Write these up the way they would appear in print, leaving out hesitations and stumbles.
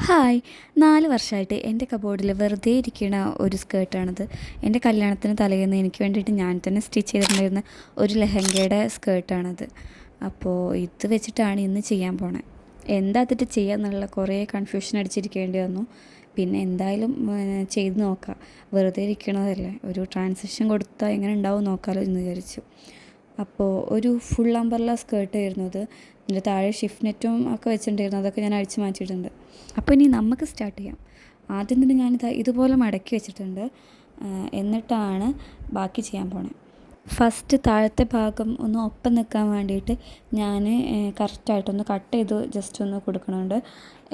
Hi 4 വർഷമായിട്ട് എൻ്റെ കബോർഡിൽ വെറുതെ ഇരിക്കുന്ന ഒരു സ്കേർട്ടാണിത്. എൻ്റെ കല്യാണത്തിന് തലേന്ന് എനിക്ക് വേണ്ടിയിട്ട് ഞാൻ തന്നെ സ്റ്റിച്ച് ചെയ്തിട്ടുണ്ടായിരുന്ന ഒരു ലെഹങ്കയുടെ സ്കേർട്ടാണിത്. അപ്പോൾ ഇത് വെച്ചിട്ടാണ് ഇന്ന് ചെയ്യാൻ പോണത്. എന്താ അതിട്ട് ചെയ്യാന്നുള്ള കുറേ കൺഫ്യൂഷൻ അടിച്ചിരിക്കേണ്ടി വന്നു. പിന്നെ എന്തായാലും ചെയ്ത് നോക്കാം, വെറുതെ ഇരിക്കണതല്ലേ, ഒരു ട്രാൻസിഷൻ കൊടുത്താൽ എങ്ങനെ ഉണ്ടാവും നോക്കാമല്ലോ എന്ന് വിചാരിച്ചു. അപ്പോൾ ഒരു ഫുൾ അംബർല സ്കേർട്ടായിരുന്നു ഇത്. ഇതിൻ്റെ താഴെ ഷിഫ്റ്റ് നെറ്റും ഒക്കെ വെച്ചിട്ടുണ്ടായിരുന്നു, അതൊക്കെ ഞാൻ അഴിച്ചു മാറ്റിയിട്ടുണ്ട്. അപ്പോൾ ഇനി നമുക്ക് സ്റ്റാർട്ട് ചെയ്യാം. ആദ്യം തന്നെ ഞാനിത് ഇതുപോലെ മടക്കി വെച്ചിട്ടുണ്ട്, എന്നിട്ടാണ് ബാക്കി ചെയ്യാൻ പോണത്. ഫസ്റ്റ് താഴത്തെ ഭാഗം ഒന്ന് ഒപ്പം നിൽക്കാൻ വേണ്ടിയിട്ട് ഞാൻ കറക്റ്റായിട്ടൊന്ന് കട്ട് ചെയ്ത് ജസ്റ്റ് ഒന്ന് കൊടുക്കണുണ്ട്.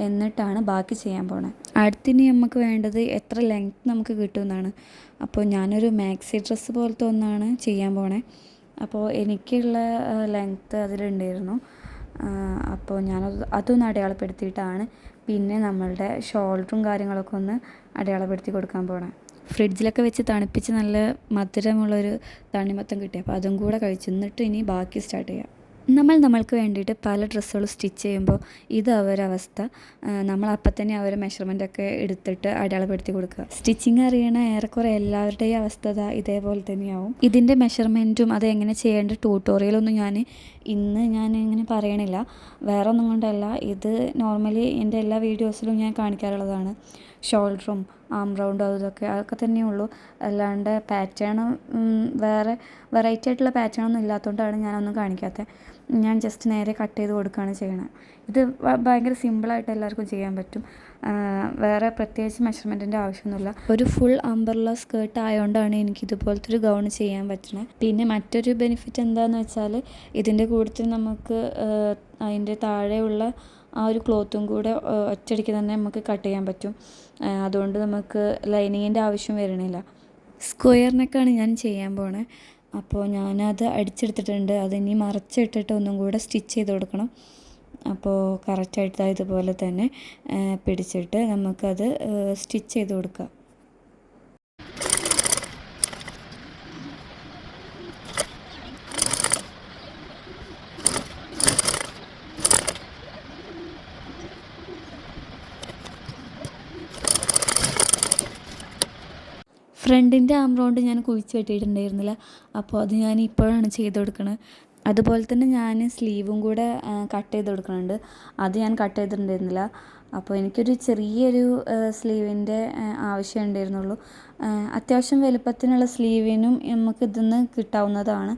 എന്നിട്ടാണ് ബാക്കി ചെയ്യാൻ പോണത്. അടുത്തിനി നമുക്ക് വേണ്ടത് എത്ര ലെങ്ത്ത് നമുക്ക് കിട്ടുമെന്നാണ്. അപ്പോൾ ഞാനൊരു മാക്സി ഡ്രസ്സ് പോലത്തെ ഒന്നാണ് ചെയ്യാൻ പോണത്. അപ്പോൾ എനിക്കുള്ള ലെങ്ത്ത് അതിലുണ്ടായിരുന്നു. അപ്പോൾ അതൊന്ന് അടയാളപ്പെടുത്തിയിട്ടാണ് പിന്നെ നമ്മളുടെ ഷോൾഡറും കാര്യങ്ങളൊക്കെ ഒന്ന് അടയാളപ്പെടുത്തി കൊടുക്കാൻ പോകണം. ഫ്രിഡ്ജിലൊക്കെ വെച്ച് തണുപ്പിച്ച് നല്ല മധുരമുള്ളൊരു തണ്ണിമത്തം കിട്ടി. അപ്പോൾ അതും കൂടെ കഴിച്ചു. എന്നിട്ട് ഇനി ബാക്കി സ്റ്റാർട്ട് ചെയ്യാം. നമ്മൾക്ക് വേണ്ടിയിട്ട് പല ഡ്രസ്സുകൾ സ്റ്റിച്ച് ചെയ്യുമ്പോൾ ഇത് അവരവസ്ഥ. നമ്മൾ അപ്പം തന്നെ അവരെ മെഷർമെൻറ്റൊക്കെ എടുത്തിട്ട് അടയാളപ്പെടുത്തി കൊടുക്കുക. സ്റ്റിച്ചിങ് അറിയണ ഏറെക്കുറെ എല്ലാവരുടെയും അവസ്ഥ ഇതേപോലെ തന്നെയാവും. ഇതിൻ്റെ മെഷർമെൻറ്റും അത് എങ്ങനെ ചെയ്യേണ്ട ട്യൂട്ടോറിയലൊന്നും ഇന്ന് ഞാൻ ഇങ്ങനെ പറയണില്ല. വേറെ ഒന്നും കൊണ്ടല്ല, ഇത് നോർമലി എൻ്റെ എല്ലാ വീഡിയോസിലും ഞാൻ കാണിക്കാറുള്ളതാണ്. ഷോൾഡറും ആം റൗണ്ടും അതൊക്കെ തന്നെയുള്ളൂ. അല്ലാണ്ട് പാറ്റേണും വേറെ വെറൈറ്റി ആയിട്ടുള്ള പാറ്റേണൊന്നും ഇല്ലാത്തതുകൊണ്ടാണ് ഞാനൊന്നും കാണിക്കാത്തത്. ഞാൻ ജസ്റ്റ് നേരെ കട്ട് ചെയ്ത് കൊടുക്കുകയാണ് ചെയ്യണത്. ഇത് ഭയങ്കര സിമ്പിളായിട്ട് എല്ലാവർക്കും ചെയ്യാൻ പറ്റും. വേറെ പ്രത്യേകിച്ച് മെഷർമെൻറ്റിൻ്റെ ആവശ്യമൊന്നുമില്ല. ഒരു ഫുൾ അംബർല സ്കേർട്ട് ആയതുകൊണ്ടാണ് എനിക്ക് ഇതുപോലത്തെ ഒരു ഗൗൺ ചെയ്യാൻ പറ്റുന്നത്. പിന്നെ മറ്റൊരു ബെനിഫിറ്റ് എന്താണെന്ന് വെച്ചാൽ ഇതിൻ്റെ കൂട്ടത്തിൽ നമുക്ക് അതിൻ്റെ താഴെയുള്ള ആ ഒരു ക്ലോത്തും കൂടെ ഒറ്റയടിക്ക് തന്നെ നമുക്ക് കട്ട് ചെയ്യാൻ പറ്റും. അതുകൊണ്ട് നമുക്ക് ലൈനിങ്ങിൻ്റെ ആവശ്യം വരണില്ല. സ്ക്വയർ നെക്കാണ് ഞാൻ ചെയ്യാൻ പോണത്. അപ്പോൾ ഞാനത് അടിച്ചെടുത്തിട്ടുണ്ട്. അതിനി മറച്ചിട്ടിട്ട് ഒന്നും കൂടെ സ്റ്റിച്ച് ചെയ്ത് കൊടുക്കണം. അപ്പോൾ കറക്റ്റായിട്ട് ഇതുപോലെ തന്നെ പിടിച്ചിട്ട് നമുക്കത് സ്റ്റിച്ച് ചെയ്ത് കൊടുക്കാം. ഫ്രണ്ടിൻ്റെ ആം റൗണ്ട് ഞാൻ കുഴിച്ച് വെട്ടിയിട്ടുണ്ടായിരുന്നില്ല. അപ്പോൾ അത് ഞാൻ ഇപ്പോഴാണ് ചെയ്ത് കൊടുക്കുന്നത്. അതുപോലെ തന്നെ ഞാൻ സ്ലീവും കൂടെ കട്ട് ചെയ്ത് കൊടുക്കുന്നുണ്ട്. അത് ഞാൻ കട്ട് ചെയ്തിട്ടുണ്ടായിരുന്നില്ല. അപ്പോൾ എനിക്കൊരു ചെറിയൊരു സ്ലീവിൻ്റെ ആവശ്യം ഉണ്ടായിരുന്നുള്ളൂ. അത്യാവശ്യം വലുപ്പത്തിനുള്ള സ്ലീവിനും നമുക്ക് ഇതിന്ന് കിട്ടാവുന്നതാണ്.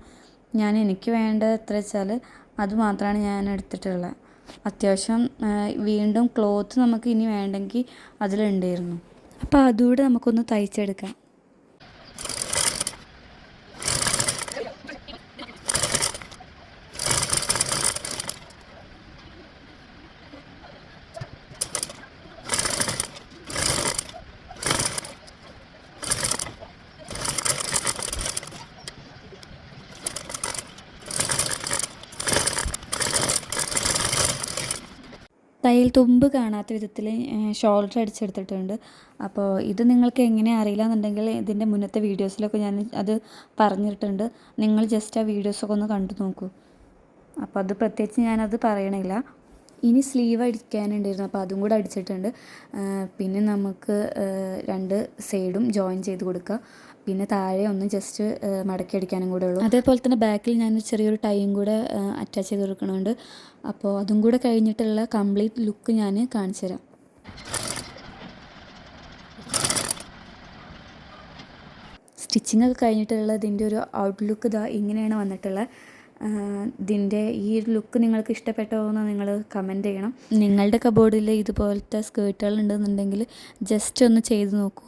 എനിക്ക് വേണ്ടത് എത്ര വെച്ചാൽ അത് മാത്രമാണ് ഞാൻ എടുത്തിട്ടുള്ളത്. അത്യാവശ്യം വീണ്ടും ക്ലോത്ത് നമുക്ക് ഇനി വേണ്ടെങ്കിൽ അതിലുണ്ടായിരുന്നു. അപ്പോൾ അതുകൂടെ നമുക്കൊന്ന് തയ്ച്ചെടുക്കാം. തയ്യൽ തുമ്പ് കാണാത്ത വിധത്തിൽ ഷോൾഡർ അടിച്ചെടുത്തിട്ടുണ്ട്. അപ്പോൾ ഇത് നിങ്ങൾക്ക് എങ്ങനെ അറിയില്ല എന്നുണ്ടെങ്കിൽ ഇതിൻ്റെ മുന്നത്തെ വീഡിയോസിലൊക്കെ ഞാൻ അത് പറഞ്ഞിട്ടുണ്ട്. നിങ്ങൾ ജസ്റ്റ് ആ വീഡിയോസൊക്കെ ഒന്ന് കണ്ടു നോക്കൂ. അപ്പോൾ അത് പ്രത്യേകിച്ച് ഞാനത് പറയണില്ല. ഇനി സ്ലീവ് അടിക്കാനുണ്ടായിരുന്നു, അപ്പോൾ അതും കൂടെ അടിച്ചിട്ടുണ്ട്. പിന്നെ നമുക്ക് 2 സൈഡും ജോയിൻ ചെയ്ത് കൊടുക്കുക. പിന്നെ താഴെ ഒന്ന് ജസ്റ്റ് മടക്കി അടിക്കാനും കൂടെ ഉള്ളൂ. അതേപോലെ തന്നെ ബാക്കിൽ ഞാൻ ചെറിയൊരു ടൈയും കൂടെ അറ്റാച്ച് ചെയ്ത് കൊടുക്കുന്നുണ്ട്. അപ്പോൾ അതും കൂടെ കഴിഞ്ഞിട്ടുള്ള കംപ്ലീറ്റ് ലുക്ക് ഞാൻ കാണിച്ചു തരാം. സ്റ്റിച്ചിങ് ഒക്കെ കഴിഞ്ഞിട്ടുള്ള ഇതിൻ്റെ ഒരു ഔട്ട്ലുക്ക് ഇങ്ങനെയാണ് വന്നിട്ടുള്ളത്. ഇതിൻ്റെ ഈ ഒരു ലുക്ക് നിങ്ങൾക്ക് ഇഷ്ടപ്പെട്ടോ എന്ന് നിങ്ങൾ കമൻറ്റ് ചെയ്യണം. നിങ്ങളുടെ കബോർഡിൽ ഇതുപോലത്തെ സ്കേർട്ടുകൾ ഉണ്ടെന്നുണ്ടെങ്കിൽ ജസ്റ്റ് ഒന്ന് ചെയ്ത് നോക്കൂ.